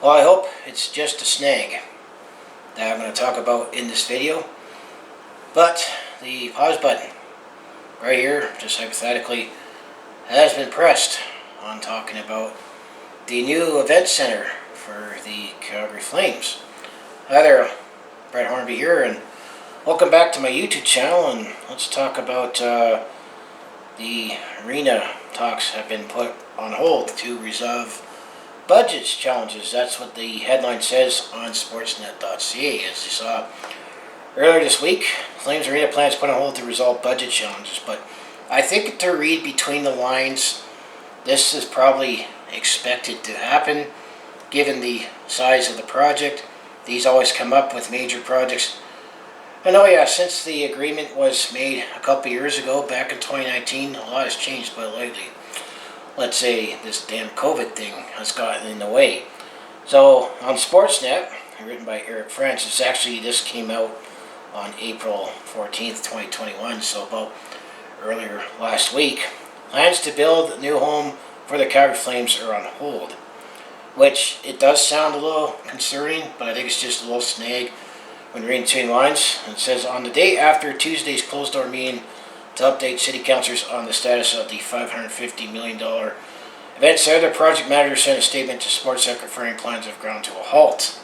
Well, I hope it's just a snag that I'm going to talk about in this video. But the pause button right here, just hypothetically, has been pressed on talking about the new event center for the Calgary Flames. Hi there, Brett Hornby here, and welcome back to my YouTube channel. And let's talk about the arena talks have been put on hold to resolve budgets challenges. That's what the headline says on sportsnet.ca. As you saw earlier this week, Flames Arena plans put on hold to resolve budget challenges. But I think to read between the lines, this is probably expected to happen given the size of the project. These always come up with major projects. And oh yeah, since the agreement was made a couple years ago, back in 2019, a lot has changed, but lately, let's say this damn COVID thing has gotten in the way. So on Sportsnet, written by Eric Francis, actually this came out on April 14th, 2021, so about earlier last week. Plans to build a new home for the Calgary Flames are on hold, which it does sound a little concerning, but I think it's just a little snag when reading between lines. It says, on the day after Tuesday's closed-door meeting to update city councillors on the status of the $550 million event center, the project manager sent a statement to Sports referring plans have ground to a halt.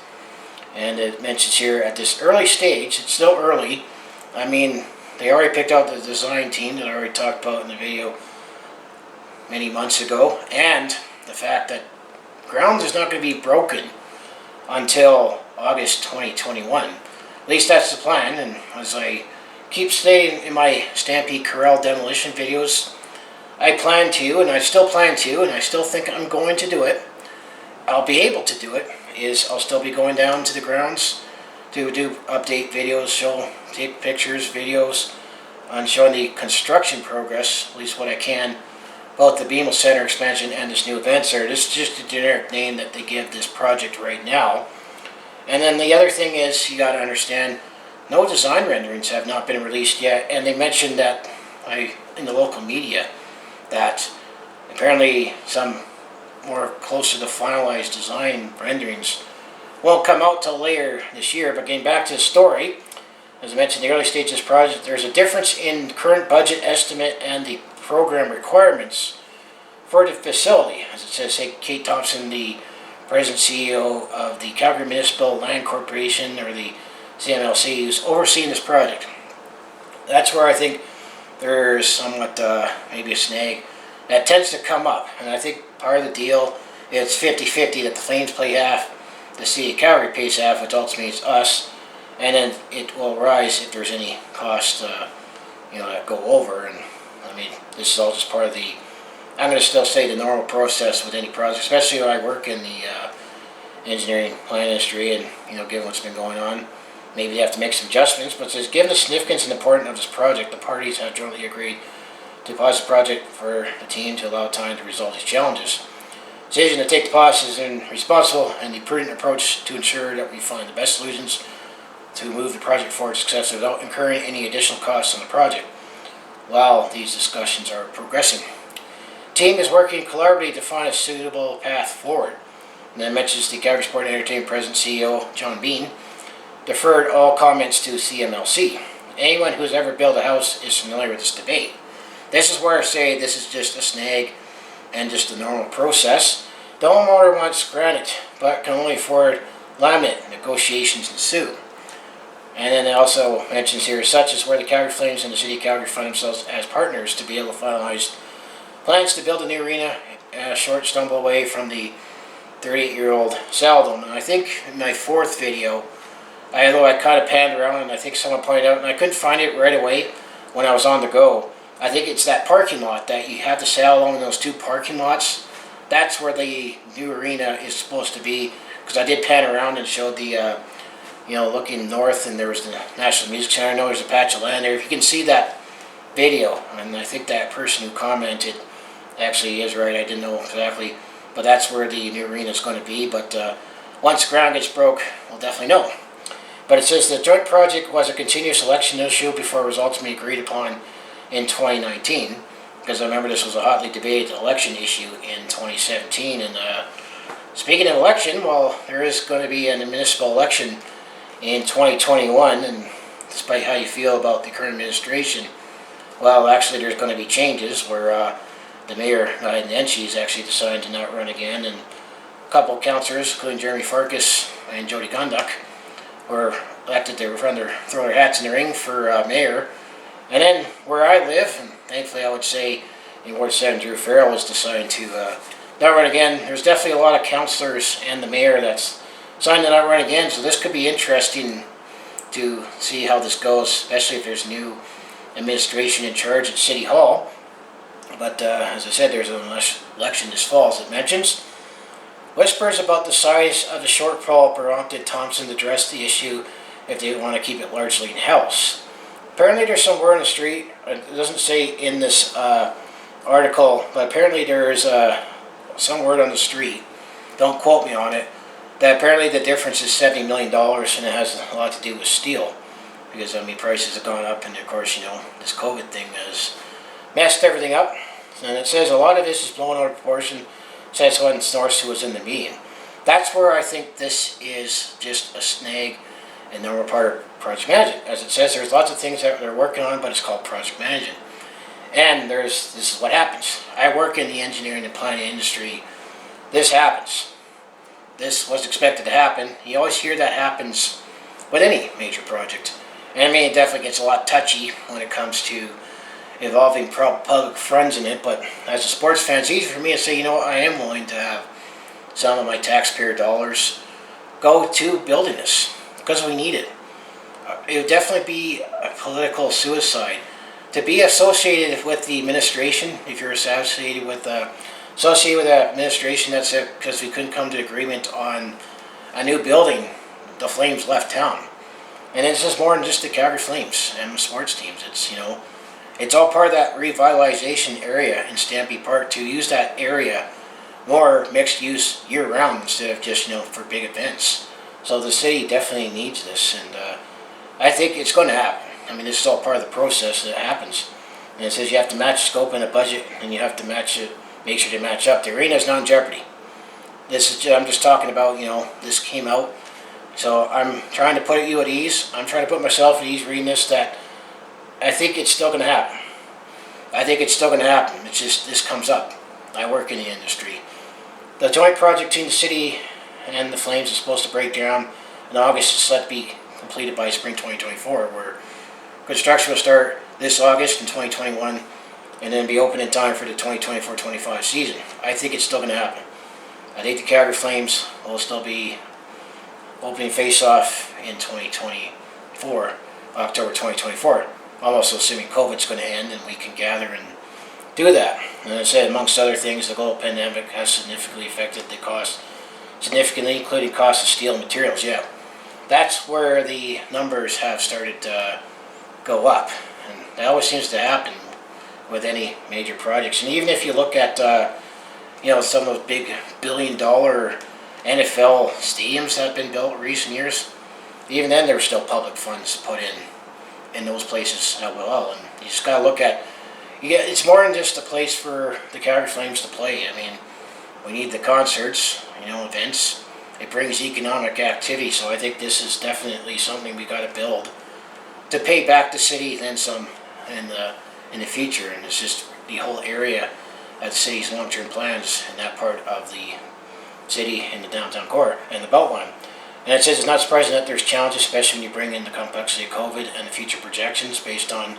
And it mentions here at this early stage, it's still early. I mean, they already picked out the design team that I already talked about in the video many months ago, and the fact that ground is not going to be broken until August 2021. At least that's the plan, and as I keep stating in my Stampede Corral demolition videos, I plan to, and I still plan to, and I still think I'm going to do it. I'll be able to do it, is I'll still be going down to the grounds to do update videos, take pictures, videos on showing the construction progress, at least what I can, both the BMO Center expansion and this new event center. This is just a generic name that they give this project right now. And then the other thing is, you got to understand, no design renderings have not been released yet, and they mentioned that in the local media that apparently some more closer to finalized design renderings won't come out till later this year. But getting back to the story, as I mentioned in the early stages of this project, there's a difference in current budget estimate and the program requirements for the facility. As it says, Kate Thompson, the President CEO of the Calgary Municipal Land Corporation, or the CMLC, who's overseeing this project. That's where I think there's somewhat maybe a snag that tends to come up. And I think part of the deal is 50-50, that the Flames play half, the City of Calgary pays half, which ultimately is us, and then it will rise if there's any cost that go over. And I mean, this is all just part of the, I'm going to still say, the normal process with any project, especially when I work in the engineering plan industry, and given what's been going on, maybe they have to make some adjustments. But it says, given the significance and importance of this project, the parties have jointly agreed to pause the project for the team to allow time to resolve these challenges. The decision to take the pause is responsible and the prudent approach to ensure that we find the best solutions to move the project forward successfully without incurring any additional costs on the project while these discussions are progressing. The team is working collaboratively to find a suitable path forward. And then mentions the Calgary Sport and Entertainment President CEO John Bean deferred all comments to CMLC. Anyone who's ever built a house is familiar with this debate. This is where I say this is just a snag and just a normal process. The homeowner wants granite, but can only afford laminate. Negotiations ensue. And then it also mentions here, such as where the Calgary Flames and the City of Calgary find themselves as partners to be able to finalize plans to build a new arena a short stumble away from the 38-year-old Saladome. And I think in my fourth video, although I kind of panned around, and I think someone pointed out, and I couldn't find it right away when I was on the go, I think it's that parking lot that you have the Saladome in those two parking lots. That's where the new arena is supposed to be, because I did pan around and showed the looking north, and there was the National Music Center. I know there's a patch of land there. If you can see that video, and I think that person who commented actually is right, I didn't know exactly, but that's where the new arena is going to be. But once the ground gets broke, we'll definitely know. But it says the joint project was a continuous election issue before it was ultimately agreed upon in 2019, because I remember this was a hotly debated election issue in 2017, and Speaking of election, well, there is going to be a municipal election in 2021, and despite how you feel about the current administration, well, actually there's going to be changes where the mayor, Nenshi, is actually deciding to not run again, and a couple of councillors, including Jeremy Farkas and Jody Gunduk, were elected to throw their hats in the ring for mayor. And then where I live, and thankfully I would say in Ward 7, Drew Farrell is deciding to not run again. There's definitely a lot of councillors and the mayor that's deciding to not run again, so this could be interesting to see how this goes, especially if there's new administration in charge at City Hall. But as I said, there's an election this fall, as it mentions. Whispers about the size of the shortfall prompted Thompson to address the issue if they want to keep it largely in-house. Apparently there's some word on the street, it doesn't say in this article, but apparently there's some word on the street, don't quote me on it, that apparently the difference is $70 million, and it has a lot to do with steel. Because, I mean, prices have gone up, and of course, you know, this COVID thing has messed everything up. And it says a lot of this is blown out of proportion, says one source who was in the meeting. That's where I think this is just a snag, and then we're part of project management. As it says, there's lots of things that they're working on, but it's called project management. And this is what happens. I work in the engineering and planning industry. This happens. This was expected to happen. You always hear that happens with any major project. And I mean, it definitely gets a lot touchy when it comes to involving public funds in it, but as a sports fan, it's easy for me to say, you know what, I am willing to have some of my taxpayer dollars go to building this, because we need it. It would definitely be a political suicide to be associated with the administration. If you're associated with the administration, that's it, because we couldn't come to agreement on a new building. The Flames left town, and it's just more than just the Calgary Flames and the sports teams. It's, you know, it's all part of that revitalization area in Stampede Park to use that area more mixed use year round instead of just, you know, for big events. So the city definitely needs this, and I think it's going to happen. I mean, this is all part of the process that happens. And it says you have to match scope and a budget, and you have to match it, make sure they match up. The arena is not in jeopardy. This is, I'm just talking about, you know, this came out. So I'm trying to put you at ease. I'm trying to put myself at ease reading this, that I think it's still going to happen. I think it's still going to happen. It's just, this comes up. I work in the industry. The joint project between the city and the Flames is supposed to break down in August. It's set to be completed by spring 2024, where construction will start this August in 2021 and then be open in time for the 2024-25 season. I think it's still going to happen. I think the Calgary Flames will still be opening face-off in 2024, October 2024. I'm also assuming COVID's going to end and we can gather and do that. And as I said, amongst other things, the global pandemic has significantly affected the cost, including cost of steel and materials. Yeah, that's where the numbers have started to go up, and that always seems to happen with any major projects. And even if you look at you know, some of those big billion-dollar NFL stadiums that have been built in recent years, even then there were still public funds put in those places as well. And you just got to look at, it's more than just a place for the Calgary Flames to play. I mean, we need the concerts, you know, events. It brings economic activity, so I think this is definitely something we got to build to pay back the city then some in the future. And it's just the whole area of the city's long-term plans in that part of the city in the downtown core and the Beltline. And it says it's not surprising that there's challenges, especially when you bring in the complexity of COVID and the future projections based on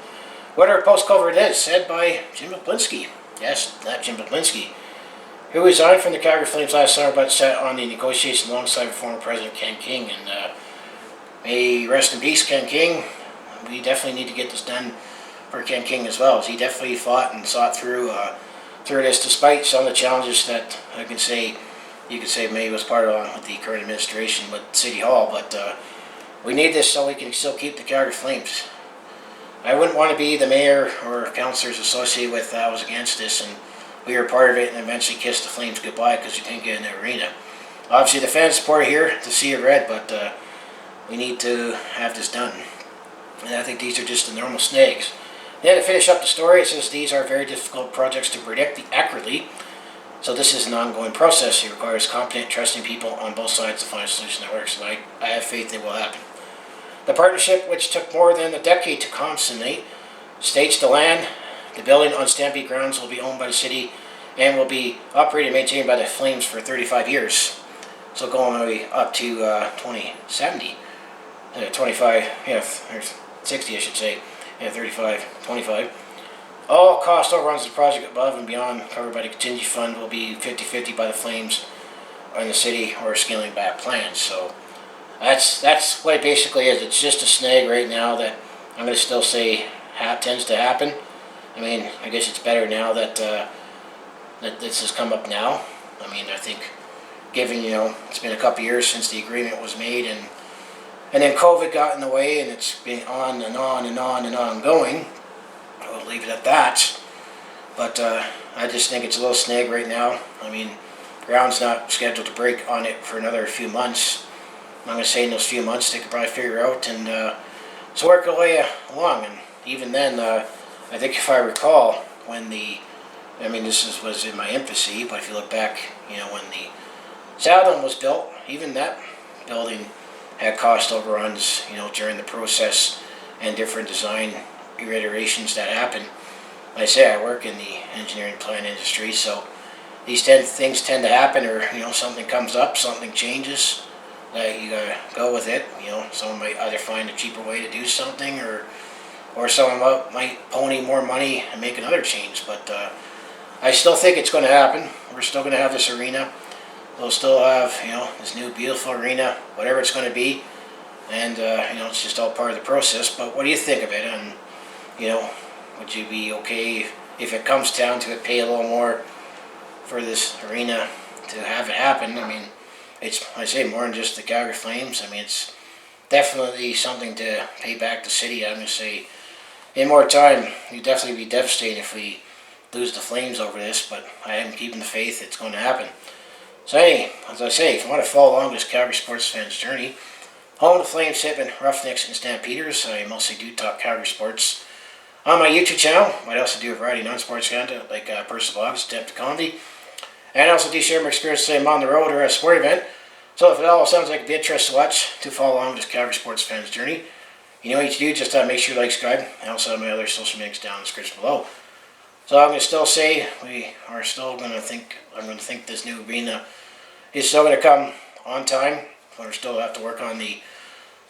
whatever post-COVID is, said by Jim Bablinski. Yes, that Jim Bablinski, who resigned from the Calgary Flames last summer but sat on the negotiation alongside former President Ken King. And may rest in peace, Ken King. We definitely need to get this done for Ken King as well, as he definitely fought and sought through this, despite some of the challenges that you could say maybe was part of with the current administration with City Hall. But we need this so we can still keep the Calgary Flames. I wouldn't want to be the mayor or councillors associated with that was against this, and we were part of it and eventually kissed the Flames goodbye because we didn't get in the arena. Obviously the fans support here to see it red, but we need to have this done. And I think these are just the normal snags. Then to finish up the story, it says these are very difficult projects to predict accurately. So this is an ongoing process. It requires competent, trusting people on both sides to find a solution that works, and I have faith it will happen. The partnership, which took more than a decade to consummate, states the land, the building on Stampede grounds will be owned by the city and will be operated and maintained by the Flames for 35 years. So going all the way up to 2070, 25, yeah, or 60 I should say, yeah, 35, 25. All cost overruns of the project above and beyond covered by the contingency fund will be 50-50 by the Flames and the city or scaling back plans. So that's what it basically is. It's just a snag right now that I'm going to still say tends to happen. I mean, I guess it's better now that that this has come up now. I mean, I think given, it's been a couple years since the agreement was made, and then COVID got in the way, and it's been on and on and on and on going. I'll leave it at that. But I just think it's a little snag right now. I mean, ground's not scheduled to break on it for another few months. I'm going to say in those few months they could probably figure out and so work their way along. And even then, I think if I recall, when this was in my infancy, but if you look back, when the Saddledome was built, even that building had cost overruns, during the process and different design iterations that happen. Like I say, I work in the engineering plan industry, so these things tend to happen, or something comes up, something changes, that you gotta go with it. Someone might either find a cheaper way to do something, or someone might pony more money and make another change. But I still think it's going to happen. We're still going to have this arena. We'll still have this new beautiful arena, whatever it's going to be, and it's just all part of the process. But what do you think of it? And would you be okay if it comes down to it, pay a little more for this arena to have it happen? I mean, I say more than just the Calgary Flames. I mean, it's definitely something to pay back the city. I'm going to say, in more time, it'd definitely be devastating if we lose the Flames over this, but I am keeping the faith it's going to happen. So anyway, as I say, if you want to follow along this Calgary sports fans' journey, home of the Flames, Hitmen, Roughnecks, and Stampeders, I mostly do talk Calgary sports on my YouTube channel. I also do a variety of non-sports content like personal blogs, depth comedy, and I also do share my experiences I'm on the road or at a sport event. So if it all sounds like it'd be interesting to watch, to follow along this Calgary sports fans' journey, you know what you do, just make sure you like, subscribe, and also have my other social media down in the description below. So I'm going to still say I'm going to think this new arena is still going to come on time. We'll still have to work on the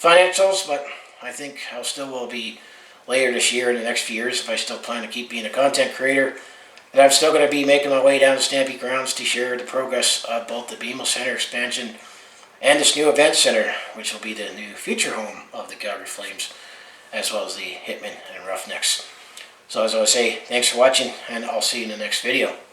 financials, but I think I still will be later this year, in the next few years, if I still plan to keep being a content creator. And I'm still going to be making my way down to Stampede grounds to share the progress of both the BMO Center expansion and this new event center, which will be the new future home of the Calgary Flames, as well as the Hitmen and Roughnecks. So as I say, thanks for watching, and I'll see you in the next video.